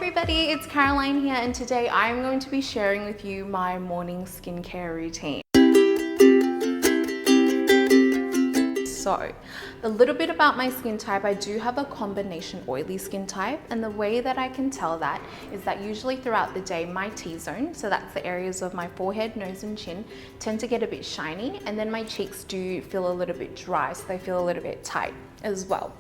everybody, it's Caroline here, and today I'm going to be sharing with you my morning skincare routine. So, a little bit about my skin type. I do have a combination oily skin type, and the way that I can tell that is that usually throughout the day my T-zone, so that's the areas of my forehead, nose and chin, tend to get a bit shiny, and then my cheeks do feel a little bit dry, so they feel a little bit tight as well.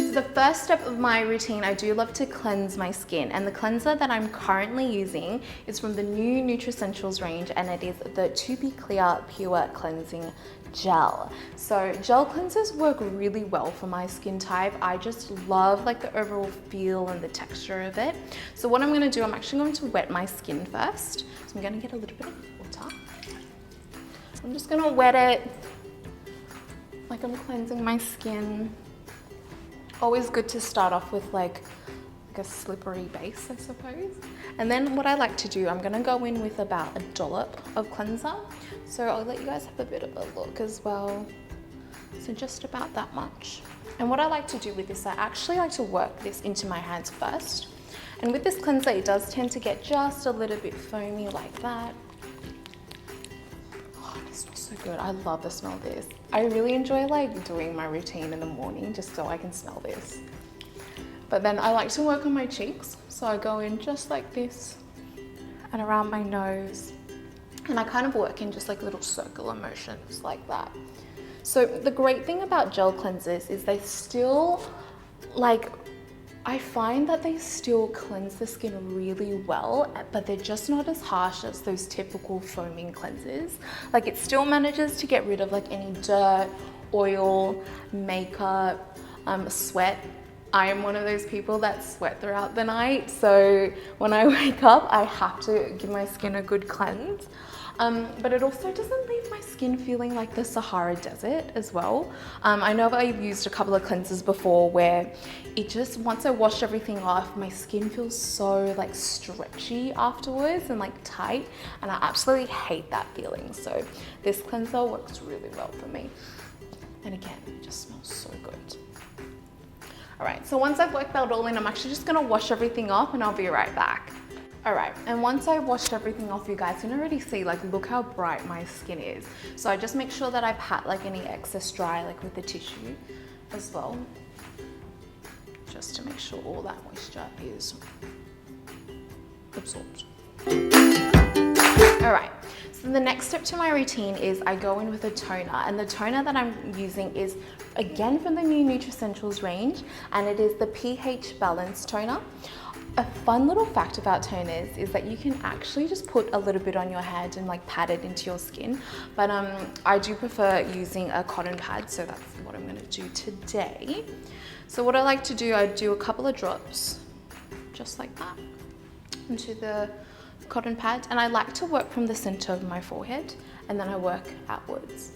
The first step of my routine, I do love to cleanse my skin, and the cleanser that I'm currently using is from the new Nutricentials range, and it is the To Be Clear Pure Cleansing Gel. So gel cleansers work really well for my skin type. I just love like the overall feel and the texture of it. So what I'm going to do, I'm actually going to wet my skin first. So I'm going to get a little bit of water. I'm just going to wet it like I'm cleansing my skin. Always good to start off with like a slippery base, I suppose. And then what I like to do, I'm gonna go in with about a dollop of cleanser. So I'll let you guys have a bit of a look as well. So just about that much. And what I like to do with this, I actually like to work this into my hands first. And with this cleanser, it does tend to get just a little bit foamy like that. It smells so good. I love the smell of this. I really enjoy like doing my routine in the morning just so I can smell this. But then I like to work on my cheeks. So I go in just like this and around my nose. And I kind of work in just like little circular motions like that. So the great thing about gel cleansers is they still I find that they still cleanse the skin really well, but they're just not as harsh as those typical foaming cleansers. Like it still manages to get rid of like any dirt, oil, makeup, sweat. I am one of those people that sweat throughout the night. So when I wake up, I have to give my skin a good cleanse. But it also doesn't leave my skin feeling like the Sahara Desert as well. I know I've used a couple of cleansers before where it just, once I wash everything off, my skin feels so like stretchy afterwards and like tight, and I absolutely hate that feeling. So this cleanser works really well for me. And again, it just smells so good. All right, so once I've worked that all in, I'm actually just gonna wash everything off and I'll be right back. All right, and once I washed everything off, you guys can already see, like, look how bright my skin is. So I just make sure that I pat like any excess dry, like with the tissue as well, just to make sure all that moisture is absorbed. All right, so the next step to my routine is I go in with a toner, and the toner that I'm using is again from the new Nutricentials range, and it is the pH Balance Toner. A fun little fact about toners is that you can actually just put a little bit on your hand and like pat it into your skin. But I do prefer using a cotton pad, so that's what I'm gonna do today. So what I like to do, I do a couple of drops, just like that, into the cotton pad. And I like to work from the center of my forehead, and then I work outwards,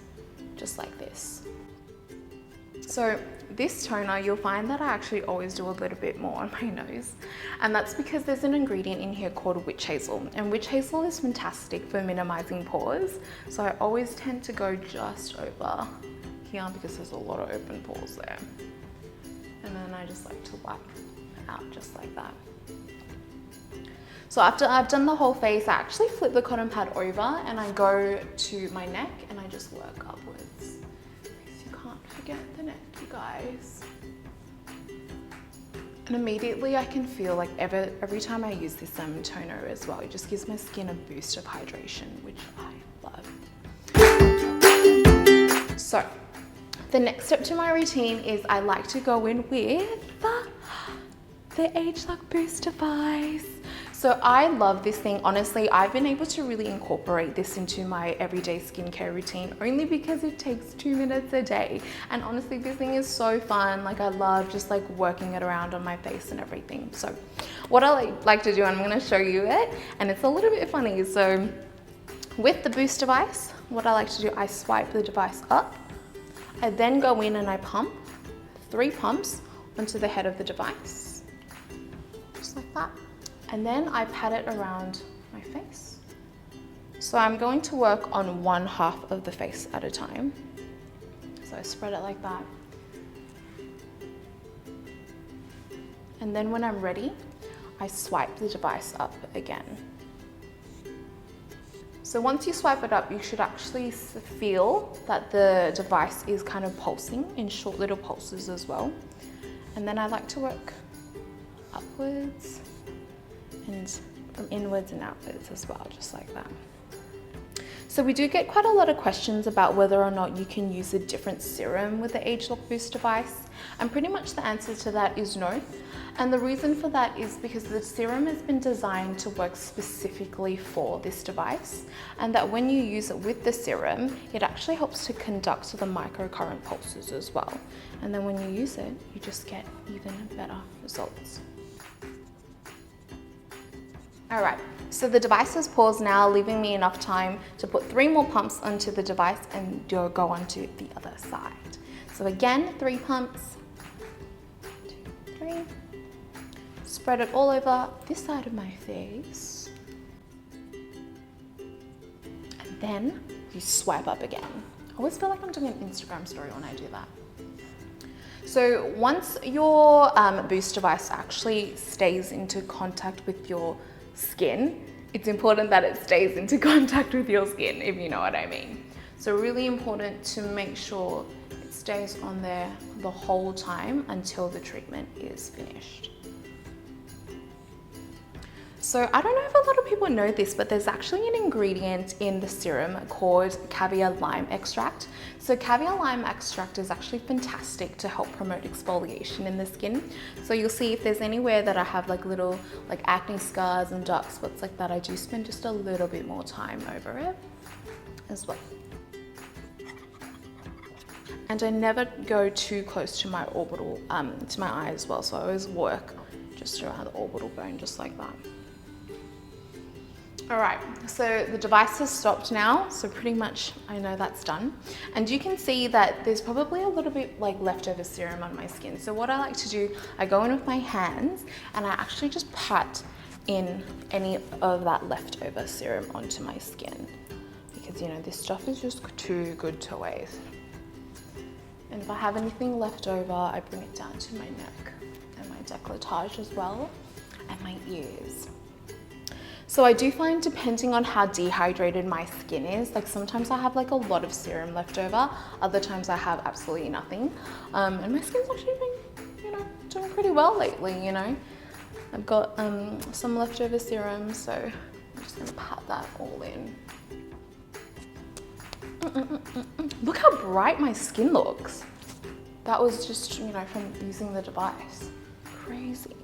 just like this. So this toner, you'll find that I actually always do a little bit more on my nose, and that's because there's an ingredient in here called witch hazel, and witch hazel is fantastic for minimizing pores. So I always tend to go just over here because there's a lot of open pores there, and then I just like to wipe out just like that. So after I've done the whole face, I actually flip the cotton pad over and I go to my neck and I just work upwards. Forget the neck, you guys. And immediately I can feel like every time I use this toner as well, it just gives my skin a boost of hydration, which I love. So the next step to my routine is I like to go in with the ageLOC Boost device. So I love this thing. Honestly, I've been able to really incorporate this into my everyday skincare routine only because it takes 2 minutes a day. And honestly, this thing is so fun. Like I love just like working it around on my face and everything. So what I like to do, I'm gonna show you it, and it's a little bit funny. So with the Boost device, what I like to do, I swipe the device up. I then go in and I pump 3 pumps onto the head of the device, just like that. And then I pat it around my face. So I'm going to work on 1/2 of the face at a time. So I spread it like that. And then when I'm ready, I swipe the device up again. So once you swipe it up, you should actually feel that the device is kind of pulsing in short little pulses as well. And then I like to work upwards and from inwards and outwards as well, just like that. So we do get quite a lot of questions about whether or not you can use a different serum with the ageLOC Boost device. And pretty much the answer to that is no. And the reason for that is because the serum has been designed to work specifically for this device, and that when you use it with the serum, it actually helps to conduct the microcurrent pulses as well. And then when you use it, you just get even better results. All right, so the device has paused now, leaving me enough time to put 3 more pumps onto the device and go onto the other side. So again, 3 pumps, 2, 3. Spread it all over this side of my face. And then you swipe up again. I always feel like I'm doing an Instagram story when I do that. So once your Boost device actually stays into contact with your skin, it's important that it stays into contact with your skin, if you know what I mean. So really important to make sure it stays on there the whole time until the treatment is finished. So I don't know if a lot of people know this, but there's actually an ingredient in the serum called caviar lime extract. So caviar lime extract is actually fantastic to help promote exfoliation in the skin. So you'll see if there's anywhere that I have like little acne scars and dark spots like that, I do spend just a little bit more time over it as well. And I never go too close to my orbital, to my eye as well. So I always work just around the orbital bone, just like that. All right, so the device has stopped now, so pretty much I know that's done. And you can see that there's probably a little bit leftover serum on my skin. So what I like to do, I go in with my hands and I actually just pat in any of that leftover serum onto my skin. Because this stuff is just too good to waste. And if I have anything left over, I bring it down to my neck and my décolletage as well, and my ears. So I do find, depending on how dehydrated my skin is, sometimes I have a lot of serum left over, other times I have absolutely nothing. And my skin's actually been, doing pretty well lately, I've got some leftover serum, so I'm just gonna pat that all in. Look how bright my skin looks. That was just, from using the device. Crazy.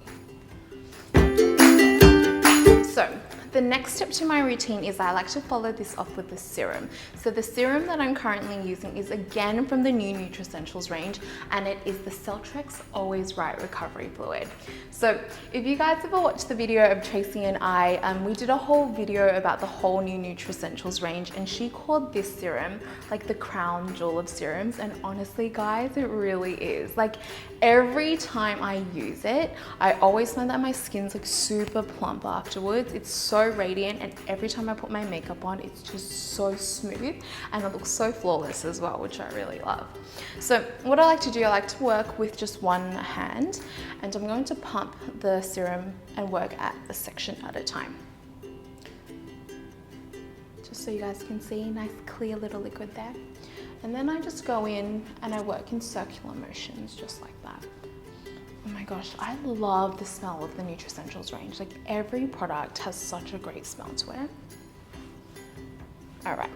So the next step to my routine is I like to follow this off with the serum. So the serum that I'm currently using is again from the new Nutricentials range, and it is the Celltrex Always Right Recovery Fluid. So if you guys ever watched the video of Tracy and I, we did a whole video about the whole new Nutricentials range, and she called this serum the crown jewel of serums, and honestly guys, it really is. Every time I use it, I always find that my skin's super plump afterwards. It's so radiant, and every time I put my makeup on, it's just so smooth and it looks so flawless as well, which I really love. So what I like to do, I like to work with just one hand, and I'm going to pump the serum and work at a section at a time. Just so you guys can see, nice clear little liquid there. And then I just go in and I work in circular motions, just like that. Oh my gosh, I love the smell of the Nutricentials range. Every product has such a great smell to it. All right.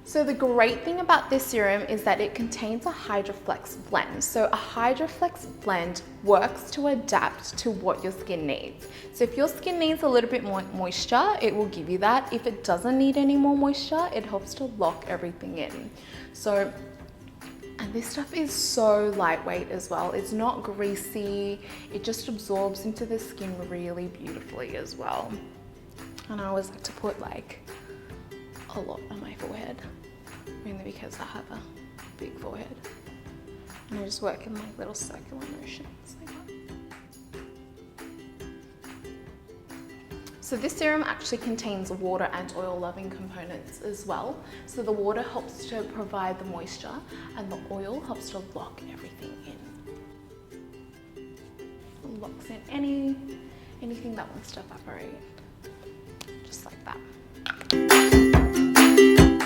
So the great thing about this serum is that it contains a HydraFlex blend. So a HydraFlex blend works to adapt to what your skin needs. So if your skin needs a little bit more moisture, it will give you that. If it doesn't need any more moisture, it helps to lock everything in. So, and this stuff is so lightweight as well. It's not greasy. It just absorbs into the skin really beautifully as well. And I always like to put a lot on my forehead, mainly because I have a big forehead. And I just work in little circular motions like that. So this serum actually contains water and oil loving components as well. So the water helps to provide the moisture and the oil helps to lock everything in. locks in anything that wants to evaporate, just like that.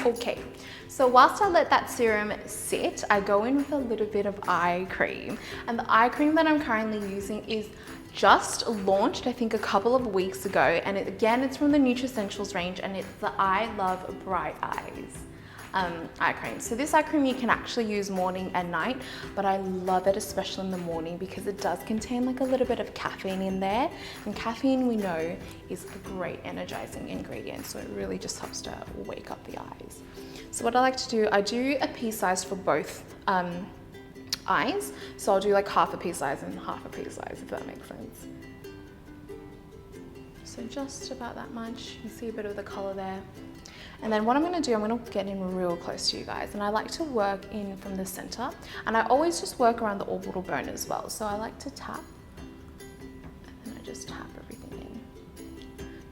Okay, so whilst I let that serum sit, I go in with a little bit of eye cream. And the eye cream that I'm currently using is just launched, I think, a couple of weeks ago. And again, it's from the Nutricentials range, and it's the I Love Bright Eyes eye cream. So this eye cream you can actually use morning and night, but I love it especially in the morning because it does contain like a little bit of caffeine in there, and caffeine we know is a great energizing ingredient, so it really just helps to wake up the eyes. So what I like to do, I do a pea size for both eyes, so I'll do like half a pea size and half a pea size, if that makes sense. So just about that much. You see a bit of the color there. And then what I'm gonna do, I'm gonna get in real close to you guys, and I like to work in from the center, and I always just work around the orbital bone as well. So I like to tap, and I just tap everything in.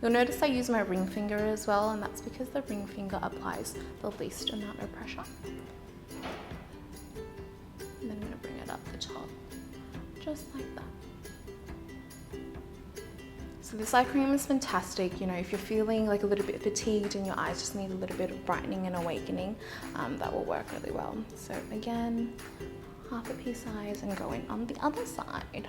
You'll notice I use my ring finger as well, and that's because the ring finger applies the least amount of pressure. And then I'm gonna bring it up the top, just like that. So this eye cream is fantastic, you know, if you're feeling like a little bit fatigued and your eyes just need a little bit of brightening and awakening, that will work really well. So again, half a pea size and going on the other side.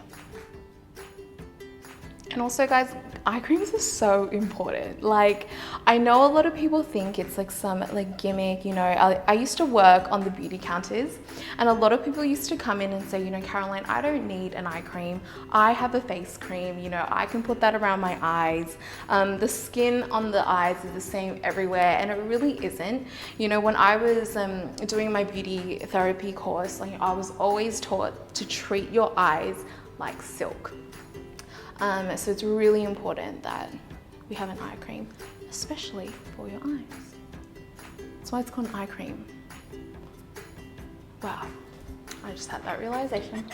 And also guys, eye creams are so important. Like, I know a lot of people think it's like some like gimmick, you know. I used to work on the beauty counters, and a lot of people used to come in and say, you know, Caroline, I don't need an eye cream. I have a face cream, you know, I can put that around my eyes. The skin on the eyes is the same everywhere, and it really isn't. You know, when I was doing my beauty therapy course, like I was always taught to treat your eyes like silk. So it's really important that we have an eye cream, especially for your eyes. That's why it's called an eye cream. Wow, I just had that realization.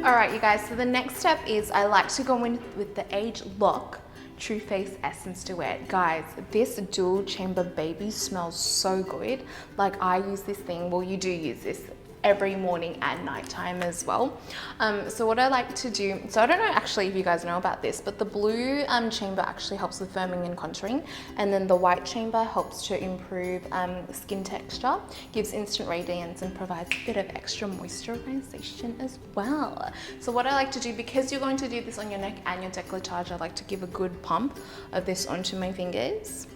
All right, you guys, so the next step is I like to go in with the ageLOC Tru Face Essence Duet. Guys, this dual chamber baby smells so good. Like, I use this thing, well, you do use this every morning and nighttime as well. So what I like to do, so I don't know actually if you guys know about this, but the blue chamber actually helps with firming and contouring, and then the white chamber helps to improve skin texture, gives instant radiance, and provides a bit of extra moisturization as well. So what I like to do, because you're going to do this on your neck and your décolletage, I like to give a good pump of this onto my fingers.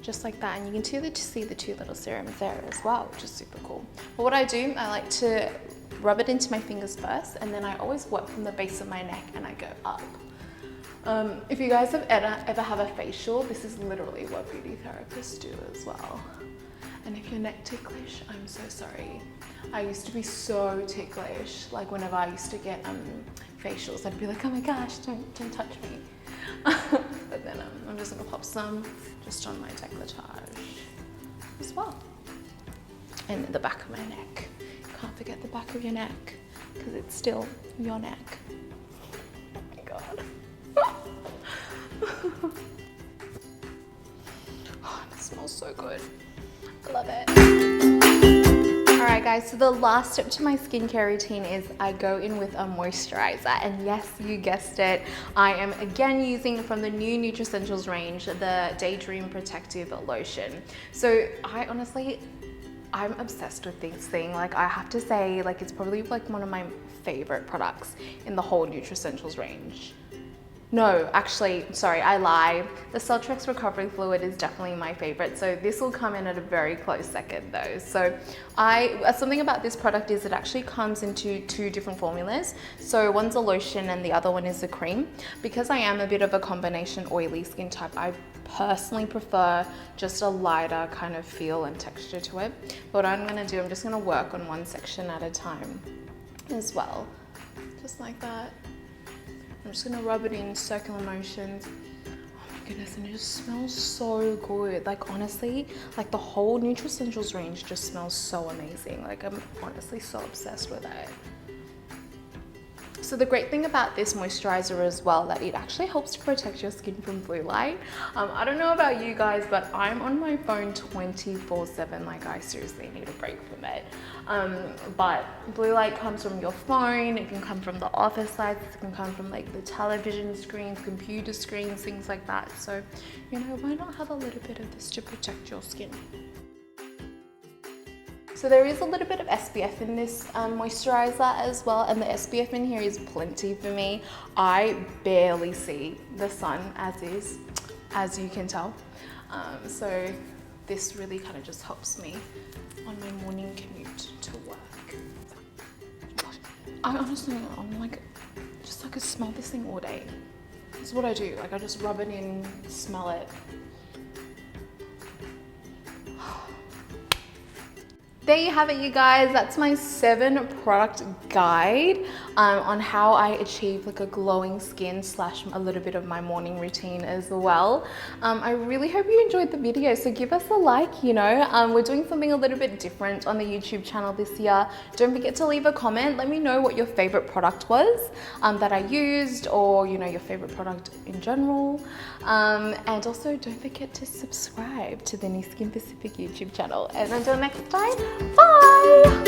Just like that, and you can see the two little serums there as well, which is super cool. But what I do, I like to rub it into my fingers first, and then I always work from the base of my neck and I go up. If you guys have ever have a facial, this is literally what beauty therapists do as well. And if you're neck ticklish, I'm so sorry. I used to be so ticklish. Like whenever I used to get facials, I'd be like, oh my gosh, don't touch me. But then I'm just gonna pop some just on my décolletage as well. And then the back of my neck. Can't forget the back of your neck, because it's still your neck. Oh my God. Oh, it smells so good. I love it. Alright guys, so the last step to my skincare routine is I go in with a moisturizer, and yes, you guessed it, I am again using from the new Nutricentials range, the Daydream Protective Lotion. So I'm obsessed with this thing. Like, I have to say, like, it's probably like one of my favorite products in the whole Nutricentials range. No, actually, sorry, I lied. The Celltrex Recovery Fluid is definitely my favorite. So this will come in at a very close second though. So something about this product is it actually comes into two different formulas. So one's a lotion and the other one is a cream. Because I am a bit of a combination oily skin type, I personally prefer just a lighter kind of feel and texture to it. But what I'm gonna do, I'm just gonna work on one section at a time as well. Just like that. I'm just gonna rub it in circular motions. Oh my goodness, and it just smells so good. Like, honestly, like the whole Nutricentials range just smells so amazing. Like, I'm honestly so obsessed with it. So the great thing about this moisturizer as well, that it actually helps to protect your skin from blue light. I don't know about you guys, but I'm on my phone 24/7. Like, I seriously need a break from it. But blue light comes from your phone, it can come from the office lights, it can come from like the television screens, computer screens, things like that. So, you know, why not have a little bit of this to protect your skin? So there is a little bit of SPF in this moisturizer as well, and the SPF in here is plenty for me. I barely see the sun as is, as you can tell. So this really kind of just helps me on my morning commute to work. I honestly, I'm like, just like I smell this thing all day. This is what I do. Like, I just rub it in, smell it. There you have it, you guys. That's my 7 product guide on how I achieve like a glowing skin / a little bit of my morning routine as well. I really hope you enjoyed the video, so give us a like, you know. We're doing something a little bit different on the YouTube channel this year. Don't forget to leave a comment. Let me know what your favorite product was that I used, or, you know, your favorite product in general. And also don't forget to subscribe to the New Skin Pacific YouTube channel. And until next time, bye!